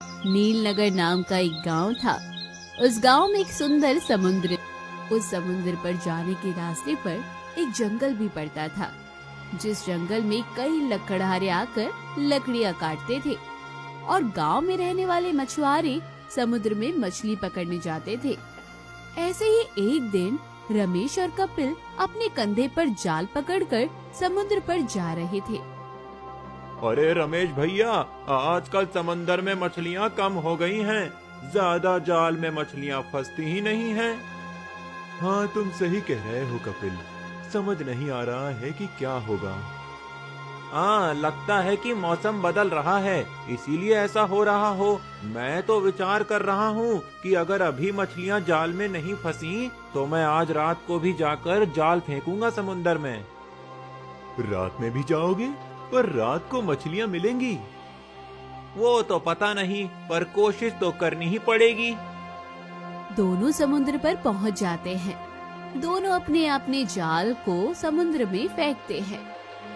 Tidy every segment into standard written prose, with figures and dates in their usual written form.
नीलनगर नाम का एक गांव था। उस गांव में एक सुंदर समुद्र। उस समुद्र पर जाने के रास्ते पर एक जंगल भी पड़ता था, जिस जंगल में कई लकड़हारे आकर लकड़ियां काटते थे और गांव में रहने वाले मछुआरे समुद्र में मछली पकड़ने जाते थे। ऐसे ही एक दिन रमेश और कपिल अपने कंधे पर जाल पकड़कर समुद्र पर जा रहे थे। अरे रमेश भैया, आजकल समंदर में मछलियाँ कम हो गई हैं। ज्यादा जाल में मछलियाँ फंसती ही नहीं हैं। हाँ, तुम सही कह रहे हो कपिल। समझ नहीं आ रहा है कि क्या होगा। हाँ, लगता है कि मौसम बदल रहा है, इसीलिए ऐसा हो रहा हो। मैं तो विचार कर रहा हूँ कि अगर अभी मछलियाँ जाल में नहीं फंसी तो मैं आज रात को भी जाकर जाल फेंकूंगा समुंदर में। रात में भी जाओगे? पर रात को मछलियाँ मिलेंगी? वो तो पता नहीं, पर कोशिश तो करनी ही पड़ेगी। दोनों समुद्र पर पहुंच जाते हैं। दोनों अपने अपने जाल को समुद्र में फेंकते हैं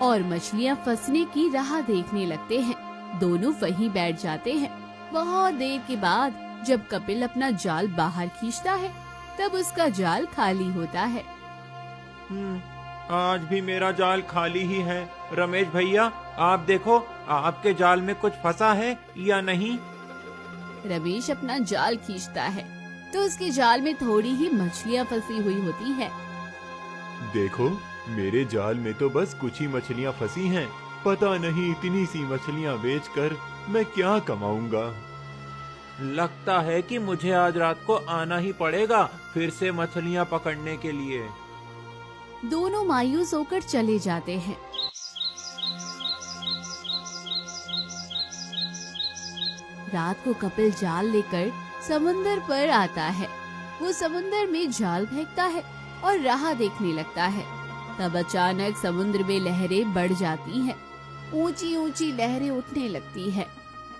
और मछलियां फंसने की राह देखने लगते हैं। दोनों वहीं बैठ जाते हैं। बहुत देर के बाद जब कपिल अपना जाल बाहर खींचता है, तब उसका जाल खाली होता है। आज भी मेरा जाल खाली ही है। रमेश भैया, आप देखो, आपके जाल में कुछ फंसा है या नहीं? रमेश अपना जाल खींचता है तो उसके जाल में थोड़ी ही मछलियां फंसी हुई होती है। देखो, मेरे जाल में तो बस कुछ ही मछलियां फंसी हैं। पता नहीं इतनी सी मछलियां बेचकर मैं क्या कमाऊंगा। लगता है कि मुझे आज रात को आना ही पड़ेगा फिर से मछलियां पकड़ने के लिए। दोनों मायूस होकर चले जाते हैं। रात को कपिल जाल लेकर समुंदर पर आता है। वो समुंदर में जाल फेंकता है और राह देखने लगता है। तब अचानक समुद्र में लहरें बढ़ जाती हैं। ऊंची ऊंची लहरें उठने लगती है।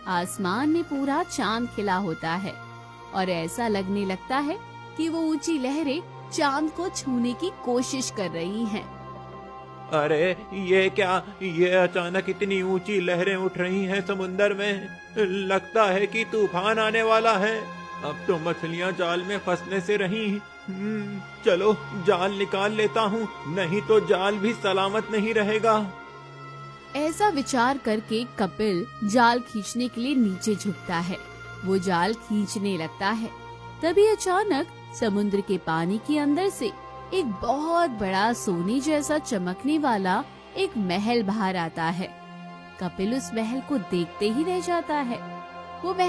आसमान में पूरा चांद खिला होता है और ऐसा लगने लगता है कि वो ऊंची लहरें चांद को छूने की कोशिश कर रही हैं। अरे ये क्या, ये अचानक इतनी ऊंची लहरें उठ रही हैं समुंदर में। लगता है कि तूफान आने वाला है। अब तो मछलियां जाल में फंसने से रही। चलो जाल निकाल लेता हूँ, नहीं तो जाल भी सलामत नहीं रहेगा। ऐसा विचार करके कपिल जाल खींचने के लिए नीचे झुकता है। वो जाल खींचने लगता है। तभी अचानक समुद्र के पानी के अंदर से एक बहुत बड़ा सोने जैसा चमकने वाला एक महल बाहर आता है। कपिल उस महल को देखते ही रह जाता है। वो महल